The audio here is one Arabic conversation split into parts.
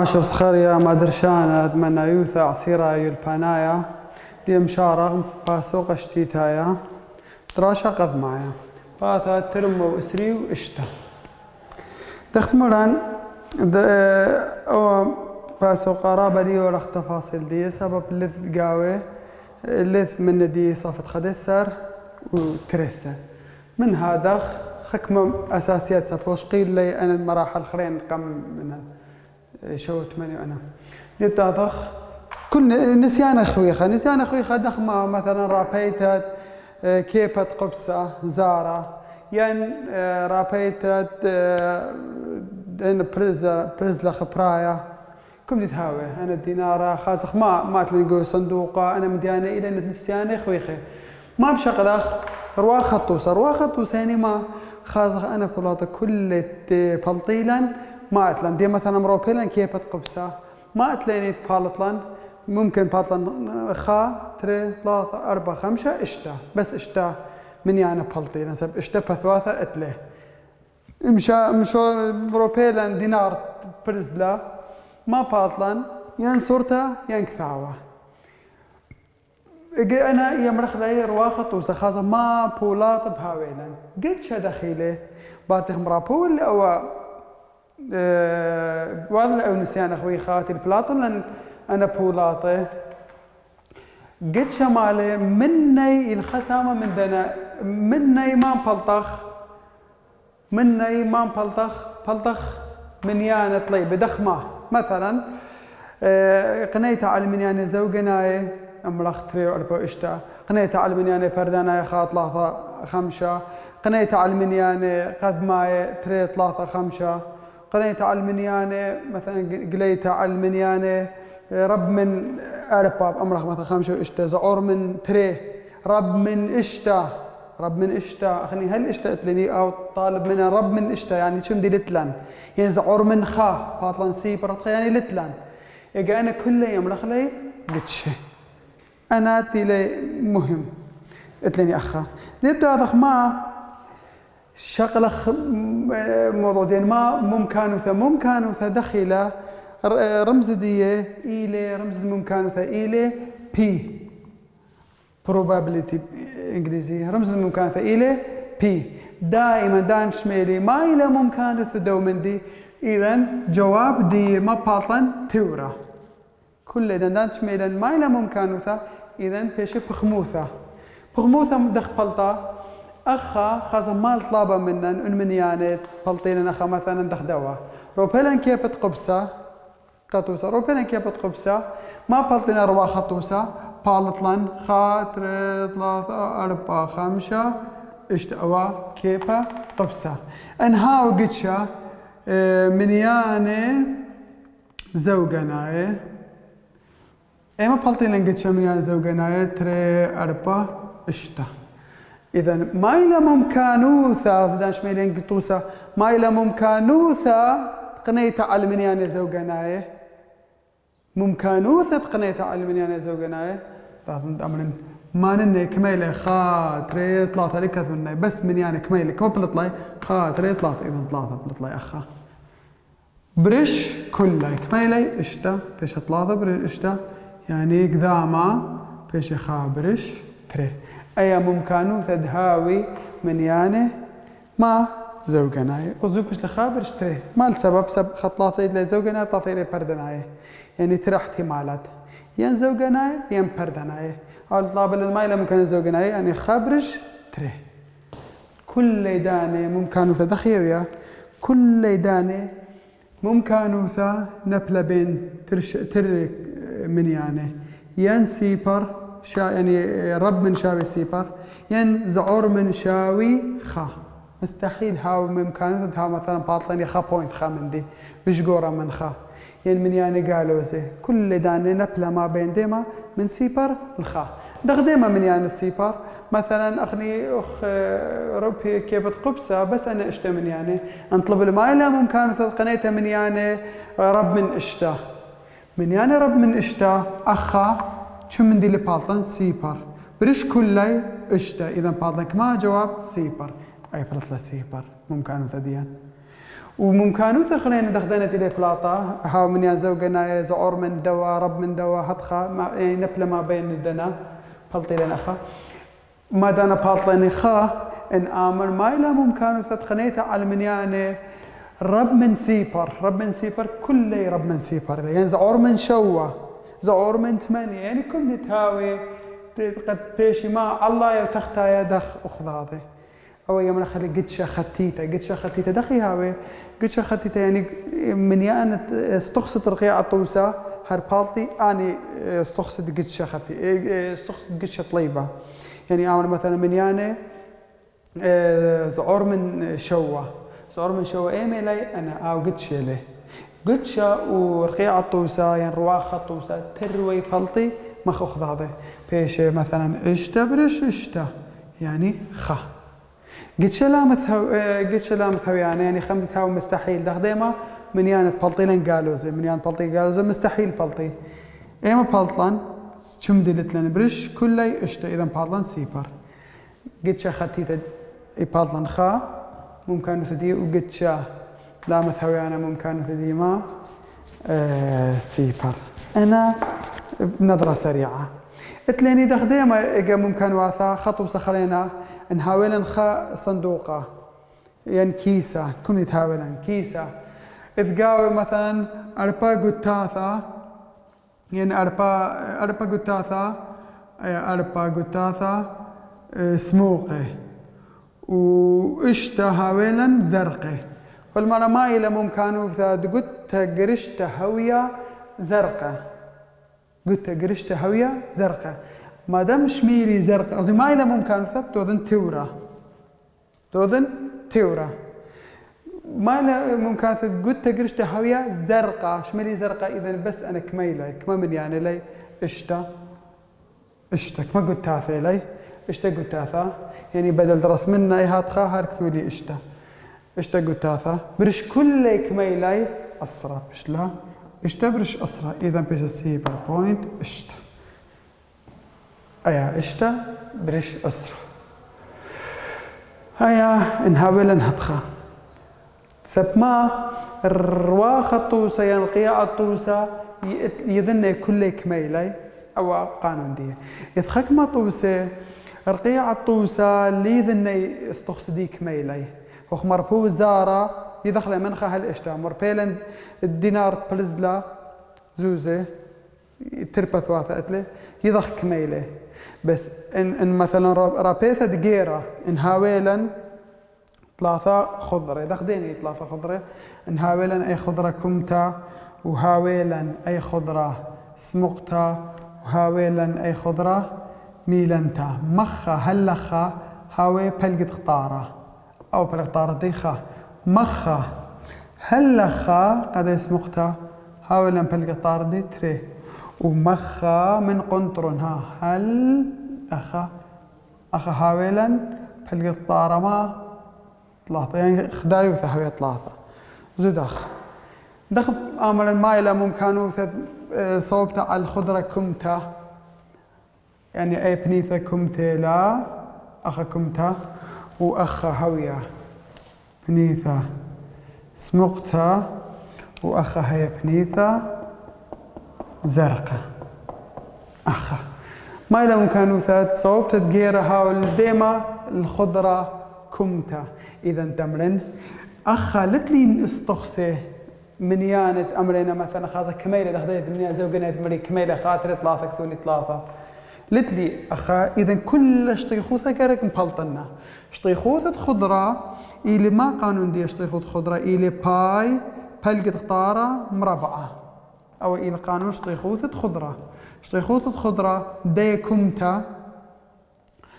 عاشر سخريا ما درشانة أتمنى يوثا عصيرة يلبانايا ديم شارغ باسوق اشتيتايا تراشا قد معايا باتا ترمو اسري واشتا تخسمران او باسوق قرابة دي ورخ تفاصيل دي سبب اللي قاوي اللي من دي صفت خدسر وترسة من هذا حكمة أساسيات سبوش قيل لي أنا المراحل خرين كم من شو تمني أنا جبت ضخ كل نسيان أخويخة دخمة مثلا رابيتت كيبت قبسة زارة يعني رابيتت برزلة خبرايا كم تهاوي أنا الدينارة خازخ ما تلقوا صندوقة أنا مديانة إلى نسيان أخويخة ما بشغلة روا خطوسة يعني ما خازخ أنا بلاطة كل بلطيلا ما أتلان دي مثلا مروبيلا كيبت قبسة ما أتلاني بالطلان ممكن بالطلان خا 3 3 4 5 اشتا بس اشتا من يعني بلطيلا سب اشتا بثواثة اتله مشو مروبيلا دينار برزلا ما بالطلان ين صورته ين كثاوة أنا يمرخ لي رواخط وسخازة ما بولات بهاويلا قد شا دخيله باتخ مرابول أو والله أو نسيان أخوي خاتي البلاطن لأن أنا بولاطه قد شمالي مني الخسامة من دنا مني ما بلطخ من يانا طلي بدخمة مثلا قنيت على من يانا زوجناي أمرخ 3 4 اشتا قنيت على من يانا بردانا خاط 3 5 قنيت على من يانا قد ماي 3 3 5 قنيت على المنيانة مثلا قليت على المنيانة رب من أرباب أمرخ مثلا 5 اشتا زعور من 3 رب من اشتا أخني هل اشتقت لي أو طالب منها رب من اشتا يعني شو مدي لتلان يعني زعور من خا باطلان سي برطخ يعني لتلان يجي أنا كل يوم رخلي قلت شيء أنا تيلي مهم قلت أخا نبدأ هذا ما شغلة موضوعين ما ممكانوثا دخيلة رمز ديه إلى رمز الممكانوثا إلى P probability إنجليزي رمز الممكانوثا إلى P دائما دان شميلي ما إلى ممكانوثا دومن دي إذن جواب دي ما باطن تورا كل إذن دان شميلي ما إلى ممكانوثا إذن بيش بخموثا مدخ بلطة أخا خازن مال طلابة منن منيانة بلطين أخا مثلا دخ دوا روبيلن كيبت قبسة قطوسة روبيلن كيبت قبسة ما بلطين أروا خطوسة بالطلن خاطر 3 4 5 اشتأوا كيبة قبسة انهاو قدشة منيانة زوجناية ايما بلطين قدشة منيانة زوجناية 3 4 اشتا إذا ما إلى ممكانوثا زدان شميلين قطوسة ما إلى ممكانوثا تقنيت على المنيانة زوجناية ممكانوثا تقنيت على المنيانة زوجناية تعرفون أمرن ما نني كميلة خاطري 3 لك مني بس منيانة كميلة كم بلطلي خاطري 3 إذا 3 بلطلي أخا برش كله كميلة اشتا بيش 3 برش اشتا يعني قداما بيش خابرش 3 أي ممكانو تدهاوي منيانة ما زوجناي وزوجش لخابر اشتري ما السبب سب خطلاتي لزوجناي طاطي لي بردناي يعني ترى احتمالات ين زوجناي ين بردناي أو طلاب المايلة ممكن زوجناي يعني خابرش تري كل دانة ممكانو تدخيريا كل دانة ممكانو ثا نبلا بين ترك منيانة ين سيبر يعني رب من شاوي سيبر ين زعور من شاوي خا مستحيل هاو ممكانه هاو مثلا باطلين خا بوينت خا من دي بشقورة من خا ين من يعني قالوا زي كل داني نبلة ما بين ديما من سيبر الخا دغ ديما من يعني السيبر مثلا أخني أخ ربي كيبت قبسة بس أنا اشتا من يعني انطلب الماء لا ممكن قنيته من يعني رب من اشتا من يعني رب من اشتا أخا شو من دي اللي بالطن سيبر بريش كلي اشتا إذا بالطن ما جواب سيبر أي بلطلة سيبر ممكن ثديان وممكن خلينا دخدنت إلى بلاطة هاو من يزوجنا زعور من دوا رب من دوا هتخا يعني نبلة ما بين الدنا بلطي لنا خا ما دانا بلطني خا إن آمر ما إلا ممكن تدخنيته على من يعني رب من سيبر كله رب من سيبر يعني زعور من شوة زعور من ثمانية يعني كل تهاوي قد بيشي ما الله يتختا يا دخ أخذاضي أو يوم نخلي قدشة خطيتة دخي هاوي قدشة خطيتة يعني من يان استخصت رقيع الطوسة هربالتي أني استخصت قدشة استخصت قدشة طليبة يعني أنا مثلا من ياني زعور من شوة إيمي لي أنا أو قدشة لي قدشة ورقيع الطوسة يعني رواخ الطوسة تروي بالتي مخ أخذاضي بيش مثلا اشتا برش اشتا يعني خا قد شلامتها يعني خمتها مستحيل دخديما من يانت بلطيلن قالوزي من يانت بلطي قالوزي مستحيل بلطي ايما بلطلان شم دلتلن برش كلي اشتا اذا بلطلان سيبر قد شا خطيته بلطلان خا ممكن تدي وقد شا لامتها يعني ممكن تدي ما سيبر انا بنظرة سريعة اتليني دخديما اجا ممكن واثا خطو سخلينا نحاول خا صندوقة يعني كيسة كم يتحاولن كيسة إذ قاوي مثلا أربا قطاثة يعني أربا قطاثة سموقة وإشتا هاويلا زرقة والمرة ما إلى ممكن ثاد قط قرشت هوية زرقة ما دام شميلي زرقاء قصدي ما إلا ممكن ثب توذن تورة ما إلا ممكن ثب قد تقرشت هوية زرقاء شميلي زرقاء إذا بس أنا كميلة كما من يعني لي اشتا كما قد تاثي لي اشتا قد تاثا يعني بدل درس منا إيهات خاهر كثولي اشتا قد تاثا برش كل كميلة أسرى بش لا اشتا برش أسرى إذا بيش السيبر بوينت اشتا أيا اشتا بريش أسرة هيا نحاول نهتخا سبما الرواخ الطوسة ينقيا الطوسة يظن كل كميلي أو قانون دي يثخك ما طوسة رقيع الطوسة اللي يظن استخصدي كميلي وخ مربو زارة يدخل منخا هالاشتا مربيلن الدينار بلزلا زوزة تربة ثواثة أتلي يضخ كميلة بس إن مثلا رابيثة دقيرة إن هاويلا ثلاثة خضرة دخديني ثلاثة خضرة إن هاويلا أي خضرة كمتا وهاويلا أي خضرة سمقتا وهاويلا أي خضرة ميلنتا مخا هلخا هاوي بلقت خطارة أو بلقت خطارة ديخا مخا هلخا قد سمقتا هاويلا بلقت خطارة دي تري ومخا من قنطرن ها هل أخا هاويلا بلقت طارة ما ثلاثة يعني خدايو ثهوية ثلاثة زودخ دخ آمر مايلة ممكن صوبته على الخضرة كمتا يعني أي بنيثة كمتة لا أخا كمتا وأخا هوية بنيثة سمقتا وأخا هي بنيثة زرقة أخا ما إلا ممكن ثات صوبت تجيرها والديمة الخضرة كمتا إذا تمرن أخا لتلين استخسي من يانت أمرنا مثلا خاصة كميلة دخلت من زوجنا تمري كميلة خاطر ثلاثة كثوني ثلاثة لتلي أخا إذا كل شطيخوثة كارك مبلطنا شطيخوثة خضرة إلي ما قانون دي شطيخوثة خضرة إلي باي بلقت خطارة مربعة أو إلى قانون شطيخوثة خضرة دي كمتا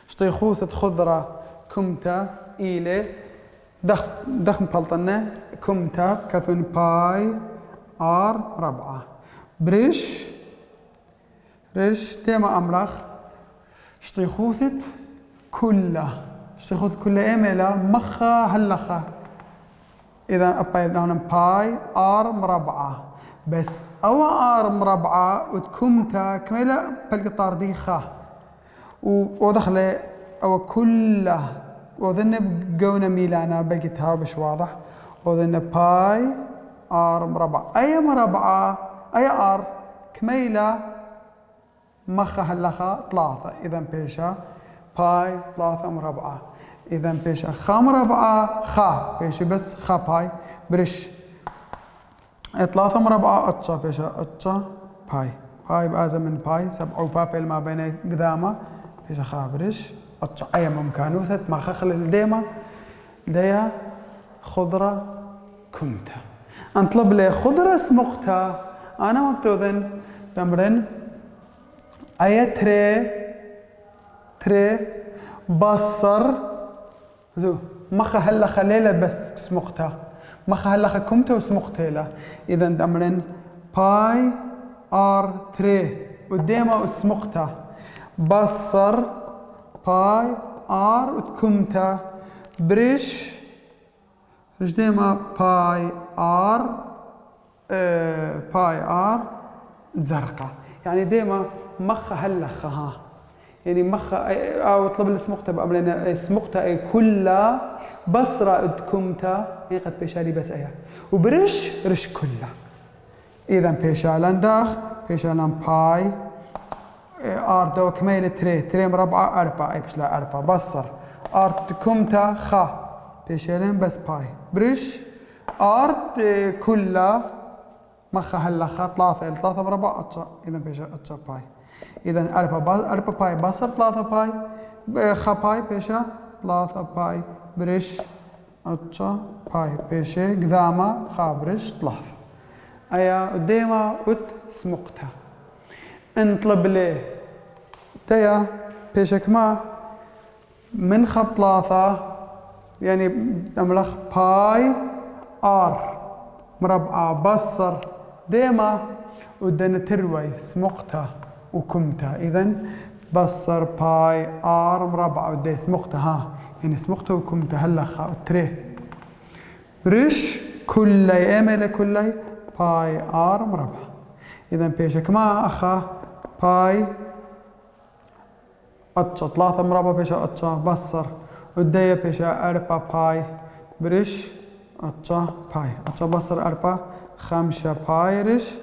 شطيخوثة خضرة كمتا إلى دخم بلطنا كمتا كثون باي آر ربعة بريش ديما أمرخ شطيخوثة كلها إيميلا مخا هلخا إذا أبايد أنا باي آر مربعة بس أو آر مربعة وتكمتا كميلة بالقطار دي خا ودخله أو كله وظن بقونا ميلانا بلقيتها بش واضح وذن باي ار مربع اي مربعة اي ار كميلة مخا هلخا 3 اذا بيشا باي 3 مربعة اذا بيشا خا مربعة خا بيشا بس خا باي برش 3 مربعة اتشا بيشا اتشا باي باي بازا من باي 7 بابل ما بين قدامه بيشا خا برش اتشا اي ممكانوثة ما خخل الديمة ديا خضرة كمتا انطلب لي خضرة سمقتا انا مبتوذن تمرن اي تري بصر زو مخا هلا خليلة بس سمقتا مخا هلا كمتا وسمقتيلا اذا تمرن باي ار تري قدامه وسمقتا بصر باي ار وكمتا بريش ديما باي ار زرقاء يعني ديما مخا هلخا ها يعني مخا او طلب السمقتا بأمرنا السمقتا اي كلها بصرة كمتا هي قد بيشالي بس ايا وبرش رش كلها اذا بيشالان داخ بيشالان باي ار دو كميلة تري مربعة 4 اي بشلا 4 بصر ارت كمتا خا بيشالين بس باي برش ارت كلها مخا هلخا 3 مربع اتشا اذا بيشا اتشا باي اذا 4 باي بصر 3 باي خا باي بيشا 3 باي برش اتشا باي بيشا قدامه خا برش 3 ايا قديمه سمقتها انطلب ليه تيا بيشا كما من خب 3 يعني املخ باي ار مربعة بصر ديما ودنا تروي سمقتها وكمتها اذا بصر باي ار مربعة ودي سمقتها ها يعني سمقتها وكمتها هلا خا تري رش كلي امل كلي باي ار مربعة اذا بيشك ما اخا باي اتشا 3 مربعة بيشا اتشا بصر ودي بيشا 4 باي برش اتشا باي اتشا بصر 4 5 باي رش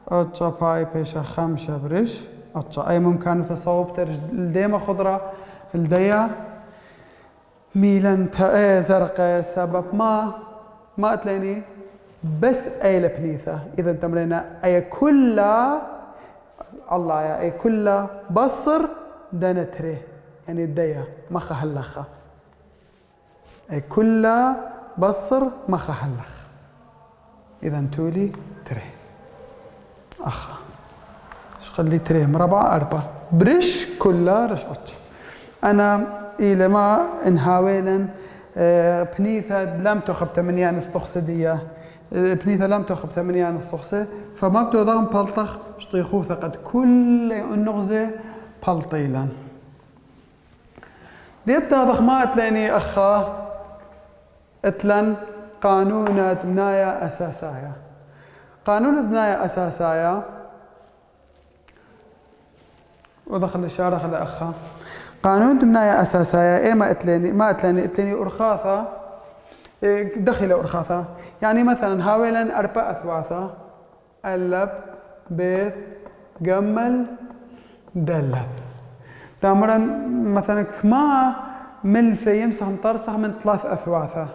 اتشا باي بيشا 5 برش اتشا اي ممكن تصوب ترج الديمة خضرة الديا ميلان تا زرقاء سبب ما تليني بس اي لبنيثة اذا تمرينا اي كلها الله يا اي كلها بصر دنتري يعني الديا مخا هلخا اي كلها بصر مخا هلخ اذا تولي تري اخا ايش خلي تري مربع 4 برش كلها رشقت انا الى ما انهاويلا بنيثة لم تخب 8 نستخصدية بنيثة لم تخب 8 نستخصة فما بدو ضغم بلطخ شطيخو ثقد كل النغزة بلطيلا ديبتا ضخما اتلاني اخا اتلن قانون بناية اساسايا قانون بناية اساسايا ودخل الشارع خلي اخا قانون بناية اساسايا ايه ما اتلاني ارخاثة دخل ارخاثة يعني مثلا هاويلا 4 اثواثة قلب بيت جمل دلب تامرا مثلا كما ملفة يمسح مطرسخ من 3 اثواثة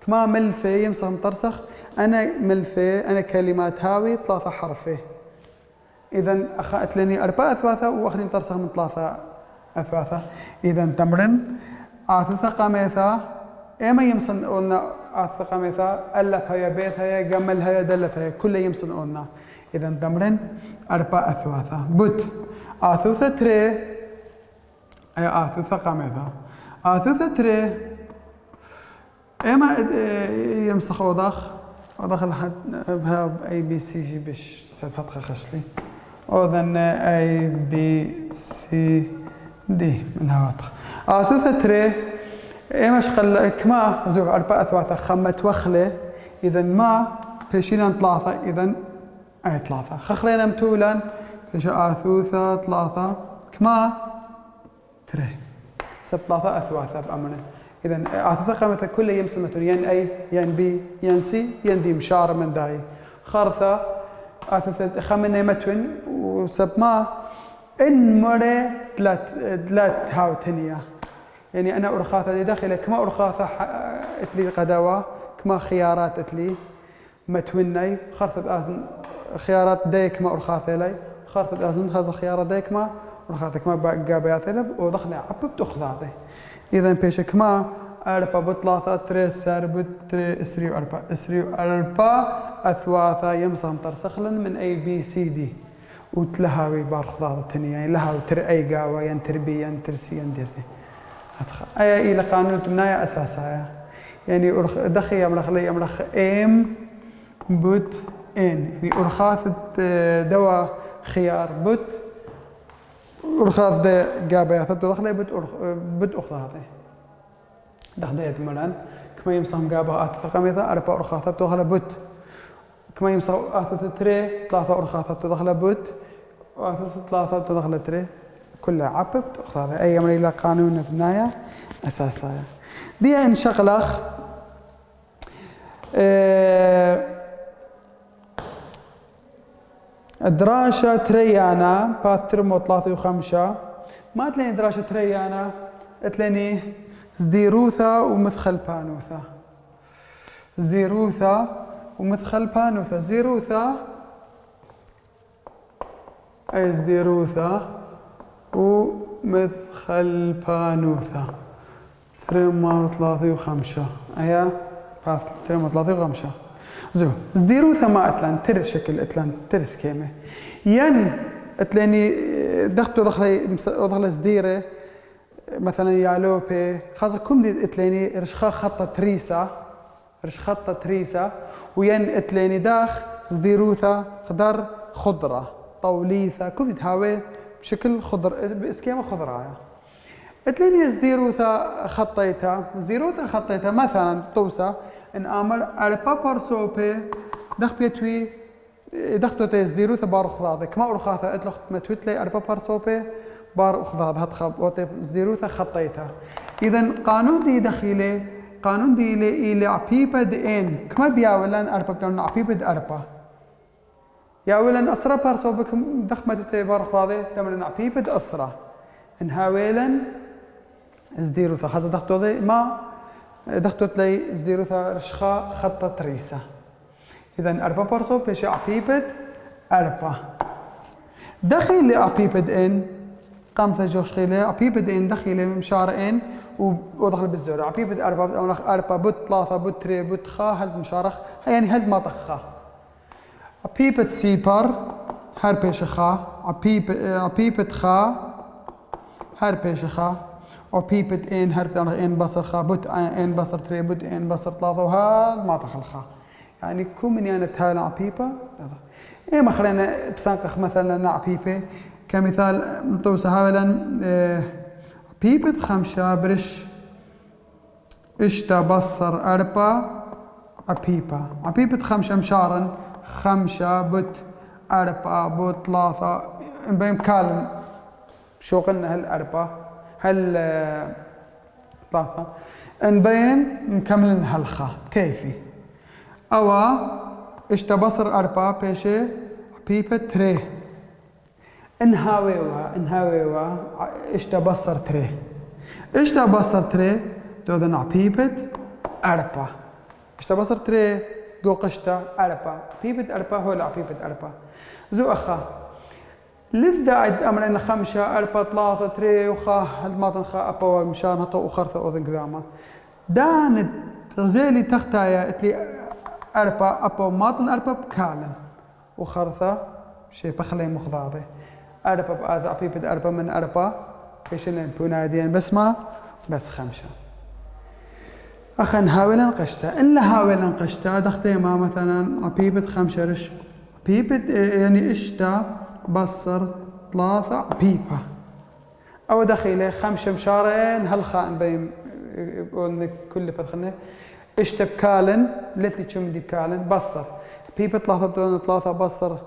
كما ملفة يمسح مطرسخ انا ملفة انا كلمات هاوي 3 حرفة اذا اخذت لني 4 اثواثة واخذني مطرسخ من 3 اثواثة اذا تمرن اثوثة قميثة ايما يمسن قلنا اثوثة قميثة الف هيا بيت هيا جمل هيا دلت هيا كله يمسن قلنا اذا تمرن 4 اثواثة بوت اثوثة تري اي اثوثة قميثة اثوثة تري ايما يمسخ وضخ لحد بهاب اي بي سي جي بش سبحت خشلي اذن اي بي سي دي من هواتخ اثوثة تري ايما شقل كما زوج 4 اثواثة خمت وخله اذا ما بيشيلان 3 اذا اي 3 خخلينا متولان فش اثوثة 3 كما تري 3 اثواثة بامرنا إذا أعتقد مثلا كل يمسمة ين أي ين بي ين سي ين دي مشار من داي خارثة أعتقد خمنة متون وسب ما إن مرة ثلاث هاوتنية يعني أنا أرخاثة دي داخلة كما أرخاثة أتلي قدوة كما خيارات أتلي متوني خارثة أزن خيارات ديك ما أرخاثة لي خارثة أزن خاز خيارات ديك ما أرخاثة كما جابيات لب ودخلة عبب تأخذ هذا إذا بيش كما أربعة بطلاثة تريس سر بتري إسري وأربعة إسري وأربعة أثواثة يمسهم ترسخلا من أي بي سي دي وتلهاوي بارخضاضة تانية يعني لهاوي تر أي قاوة ين تربي ين ترسي ين ديرتي أدخل أي إلى قانون بناية أساسها يعني دخي يملخ لي يملخ إم بوت إن يعني أرخاثة دواء خيار بوت أرخاث ده جابيات تدخل بوت أخذ هذا دخلت ملان كما يمسهم جابها أثقميثا أربعة أرخاثة تدخل بوت كما يمسهم أثقميثا تري ثلاثة أرخاثة تدخل بوت وأثقميثا ثلاثة تدخل تري كلها عبب تأخذ هذا أي أمر إلى قانون في النهاية أساسها دي إن شغلخ دراشة تريانا باثرمو 3 ما تلاقي دراشة تريانا تلاقي زديروثا ومثخل بانوثا زيروثا ومثخل بانوثا زيروثا أي زديروثا ومثخل بانوثا 3 أيا باث 3 زو زديروثا ما أتلان تر شكل أتلان تر سكيمة ين أتلاني دخل زديرة مثلا يالوبي خاصة كم دي أتلاني رشخا خطة تريسا وين أتلاني داخ زديروثا خضر خضرة طوليثا كم دي هاوي بشكل خضر بسكيمة خضراء أتلاني زديروثا خطيتها مثلا توسا إن أمر على بابر سوبي دخ بيتوي دختو تزديرو ثبار خضاضك ما أرخاثة أتلخت ما توتلي على بابر سوبي بار خضاض هتخب وتب زديرو خطيتها إذا قانون دي دخيله قانون دي إلى عبيبة دين كما بياولن أربا بتاعنا عبيبة أربا ياولن أسرة بار سوبك دخ ما توتلي بار خضاضي تمرن عبيبة أسرة إن هاولن زديرو خاصة دختو زي ما دختو تلاقي زديروثا رشخا خطة تريسة إذا أربا برسو بيش عبيبة أربا دخيل عبيبة إن قامت جوش خيلة عبيبة إن دخيلة مشار إن ودخل بالزور عبيبة أربا بوت 3 بوت 3 بوت خا هل مشارخ يعني هل ما تخا عبيبة سيبر هر بيش خا عبيبة خا هر بيش خا وبيبت إن هرب إن بصر خا بوت إن بصر 3 بوت إن بصر 3 وهذا ما دخل خا يعني كم من يعني تهال عبيبة إيه ما خلينا بسانقخ مثلا عبيبة كمثال متوسع هاولا عبيبة 5 برش إشتا بصر 4 عبيبة 5 مشارن 5 بوت 4 بوت 3 بين كالن شو قلنا هالأربعة هل 3 نبين مكملن هالخا كيفي أو اشتبصر 4 بيشي عبيبة 3 انهاويوا اشتبصر 3 دوذن عبيبة 4 اشتبصر 3 جو قشتا 4 عبيبة 4 هو عبيبة 4 زو أخا لذا عد أمرنا 5 4 3 3 وخا هالماطن خا أبا مشان هطو وخرثة أذن كذاما دانت غزالي تختايا اتلي 4 أبا ماطن 4 بكالن وخرثة شي بخلي مخضاضي 4 بأز عبيبة 4 من 4 كيشلين بوناديين بس 5 أخا نهاولا نقشتا إن هاولا نقشتا دختي ما مثلا عبيبة 5 رش عبيبة يعني إشتا بصر 3 عبيبة أو دخيلة 5 مشارين هالخاء بين قولنا كل فتخنا إشتا بكالن لتلي تشم دي بكالن بصر عبيبة 3 بدون 3 بصر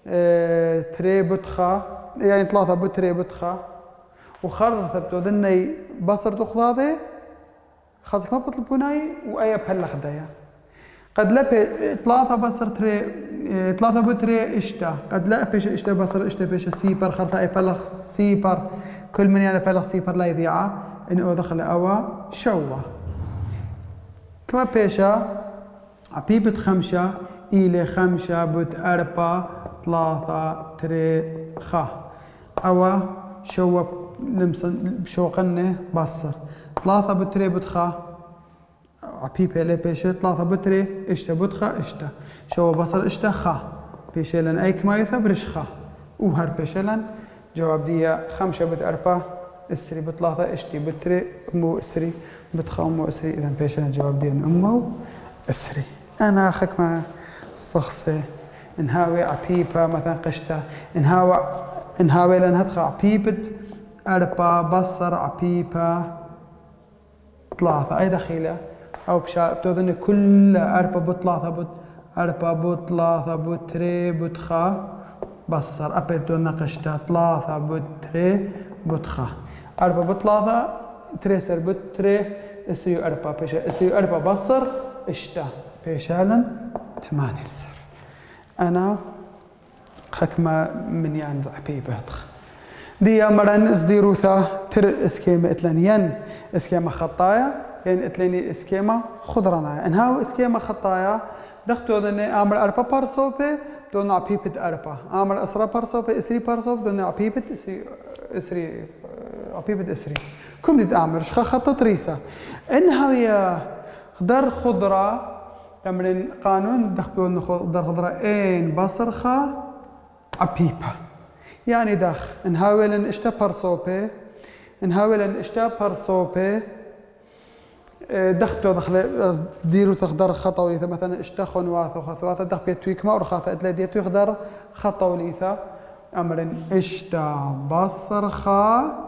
3 بتخا يعني 3 بوت 3 بتخا وخرث بدون بصر تخضاضي خاصك ما بطلبوناي وأي بلخ دايا قد لا ثلاثة بصر تري ثلاثة بتري اشتا قد لا بيش اشتا بصر اشتا بيش سيبر خلطة أي بلخ سيبر كل من يعني بلخ سيبر لا يذيعه إن أدخل أوا شوا كما بيشا عبيبة خمسة إلى خمسة بت أربعة ثلاثة تري خا أوا شوا لمسن شوقنة بصر ثلاثة بتري بتخا عبيبة لي بيشة ثلاثة بتري اشتا بتخا اشتا شوا بصر اشتا خا بيشة لن أي كما يثبرش خا وهر بيشة لن جواب دي خمسة بت أربعة اسري بثلاثة اشتي بتري أمو اسري بتخا أمو اسري إذا بيشة جواب دي أمو اسري أنا أخك ما صخصي انهاوي عبيبة مثلا قشتا انهاوي لأن هتخا عبيبة أربعة بصر عبيبة ثلاثة أي دخيلة أو بشا بتوذن كل أربعة بثلاثة أربعة بثلاثة بتري بتخا بصر أبي بتوذن قشتا ثلاثة بتري بتخا أربعة بثلاثة تري سر بتري اسري أربعة بيشا اسري أربعة بصر اشتا بيشالا 8 سر أنا خكمة من يعني عبيبة دي مرن ازديروثا تر اسكيما اتلن ين اسكيما خطايا ين اتلني اسكيما خضرنا انهاو اسكيما خطايا دختو ذني امر اربا بارسوبي دون عبيبة اربا امر اسرا بارسوبي اسري بارسوب دون عبيبة اسري عبيبة اسري كم دي امر شخا خطط ريسا انهاو يا خضر خضرة تمرين قانون دختو خضر خضرة ان بصرخة عبيبة يعني دخ نحاول اشتا بارسوبي نحاول اشتا بارسوبي دختو دخل ديرو تخدر خطوليثا مثلا اشتا خنواث وخثواث دخ بيتويك ما ورخاثة اتلا ديتو يخدر خطوليثا امرن اشتا بصرخا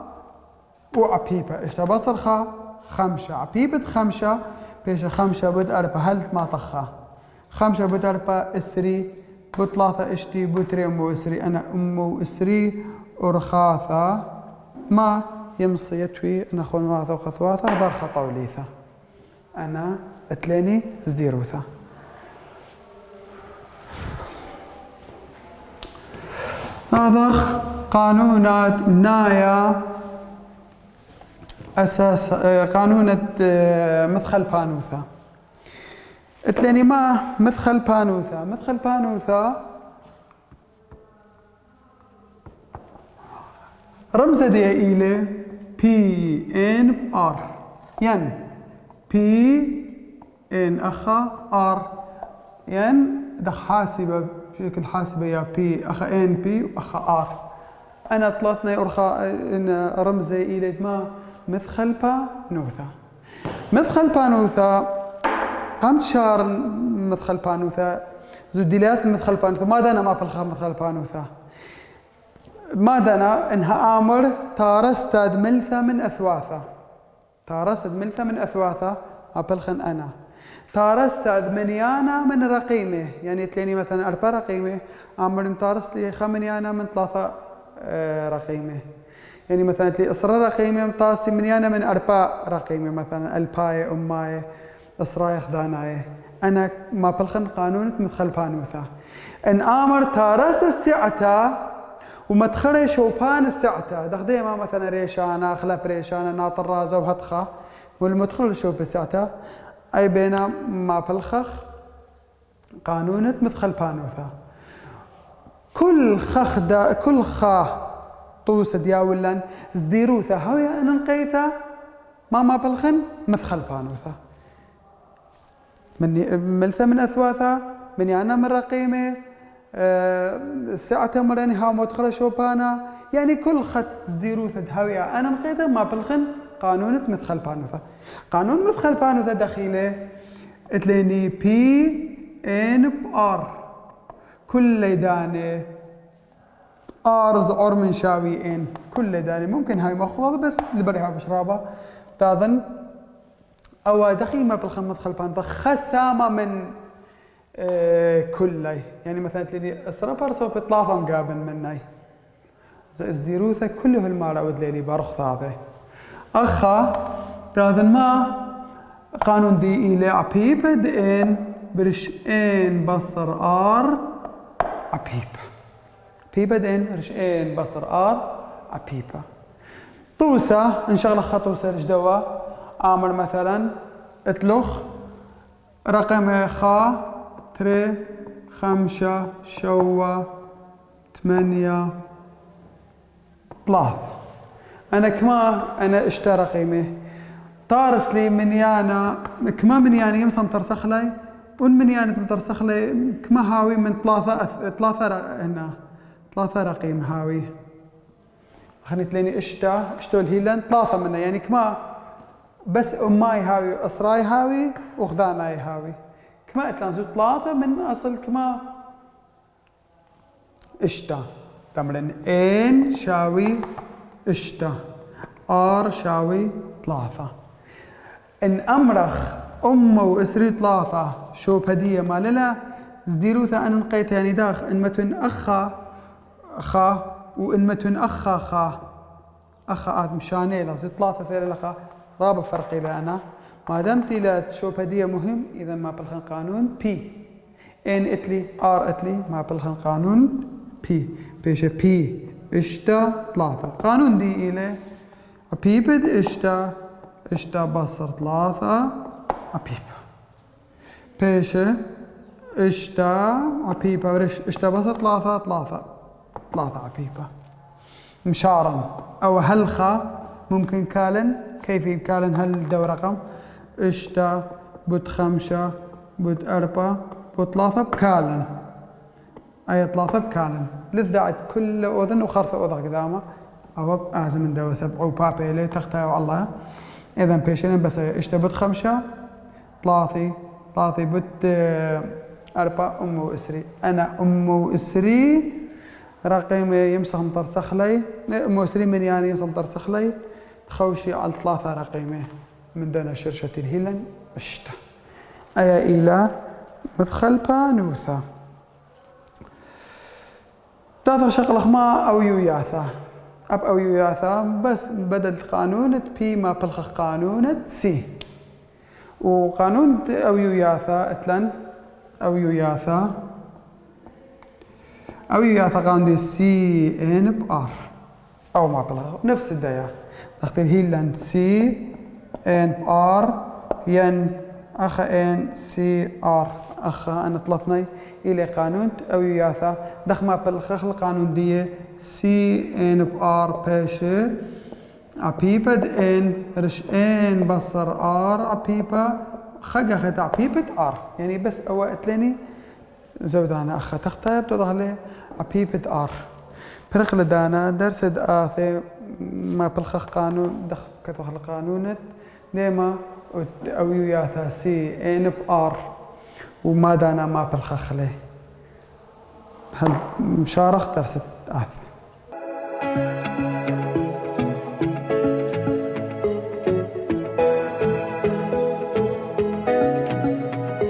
وعبيبة اشتا بصرخا خمسة عبيبة خمسة بيش خمسة بد أربعة هل ما طخا خمسة بد أربعة اسري بثلاثة اشتي بتري أمو اسري أنا أمو اسري أرخاثة ما يمصي يتوي أنا خنواثة وخثواثة ضر خطوليثة أنا اتلاني زديروثة هذا قانونات نايا أساس قانونة مدخل بانوثة اتلاني ما مدخل بانوثة رمز دي إلى بي إن آر ين بي إن أخا آر ين دخ حاسبة بشكل حاسبة يا بي أخا إن بي وأخا آر أنا طلعتنا أرخا إن رمز إلى ما مدخل بانوثة قام شار مدخل بانوثة زوديلات مدخل بانوثة ما دانا ما بالخا مدخل بانوثة ما دانا انها امر تارستاد ملثة من اثواثة ابلخن انا تارستاد منيانا من رقيمه يعني تليني مثلا 4 رقيمه امر تارست لي 8 من 3 رقيمه يعني مثلا تلي اصرار رقيمه مطاسي منيانا من 4 رقيمه مثلا الباي اماي إسراء خداناي أنا ما بلخن قانون مدخل بانوثة إن آمر تارس السعة ومدخل شوبان السعة دخدي ما مثلا ريشانة خلاب ريشانة ناطر رازة وهتخة والمدخل شوب السعة أي بينا ما بلخخ قانون مدخل بانوثة كل خا طوس دياولن زديروثة هويا أنا نقيثة ما بلخن مدخل بانوثة ملثة من أثواثة من يانا من رقيمة ساعة مراني ها مدخل شوبانا يعني كل خط زديروثة هاوية أنا نقيتها ما بالخن قانون مدخل بانوثة قانون مدخل بانوثة دخيلة اتليني بي ان بار كل دانة ارز اور من شاوي ان كل دانة ممكن هاي مخلوطة بس اللي بريها بشرابة تاذن أو دخيمة بالخم مدخل بانوثة خسامة من كلي يعني مثلا تلي اسرا بارسو بطلافة مقابل مني زديروثة كله المال عود لي برخ ثابة أخا تاذن ما قانون دي إلى عبيبة إن برش إن بصر آر عبيبة. بيبة إن رش إن بصر آر عبيبة. طوسة إن شغلة خطوسة رش دوا عامر مثلا اتلخ رقم خا تري 5 شوة 8 3. أنا كما أنا اشترى قيمة طارس لي منيانا كما منيانا يمسم ترسخ لي منيانا ترسخ لي كما هاوي من 3 هنا 3 رقيم هاوي خليني تليني اشتو الهيلان 3 منها يعني كما بس أماي هاوي أسراي هاوي وخذاناي هاوي كما اتلانزو 3 من أصل كما اشتا تمرين ان شاوي اشتا ار شاوي 3. ان امرخ واسري 3 شو بديه ماللا زديروثا ان نقيت يعني داخ ان متن اخا خا وان متن اخا خا اخا مشاني لازم 3 ثير لخا رابع فرقي لأنا ما دمت لا شو بديه مهم اذا ما بالخن قانون بي ان اتلي ار اتلي ما بالخن قانون بي بيش بي اشتا 3. قانون دي إلى عبيبة اشتا بصر 3 عبيبة بيش اشتا عبيبة ورش اشتا بصر 3 عبيبة مشارا أو هلخا ممكن كالن كيف كالن هل دو رقم اشتا بود 5 بود 4 بود 3 بكالن أي 3 بكالن لذعت كل أذن وخرث أذن قدامه أو أعزم من دوا 7 وبابي لي تختار الله إذا بيشين بس اشتبت 5 3 بت 4 وإسري أنا وإسري رقم يمسح مطرسخ لي وإسري من يعني يمسح مطرسخ لي تخوشي على 3 رقيمه من دون شرشة الهيلن اشتا أي إلى مدخل بانوثا تاثر شغلة ما أو يوياثا أو يوياثا بس بدل قانون بي ما بلخ قانون سي وقانون أو يوياثا اتلن أو يوياثا قانون دي سي ان بار أو ما بلخ نفس الدايا تختار هيلان سي ان بار ين أخا ان سي ار أخا أنا طلتني إلى قانون أو ياثا دخما بالخخ القانون دي سي ان بار باشي عبيبة ان رش ان بصر ار عبيبة خجخت عبيبة ار يعني بس أو اتلني زودانا أخا تختار تظهر عبيبة ار برق لدانا درس آثي ما بالخخ قانون دخ كتوخ القانون ديما أو ياثا سي ان بار وما دانا ما بالخخ ليه هل مشارخ درس آثي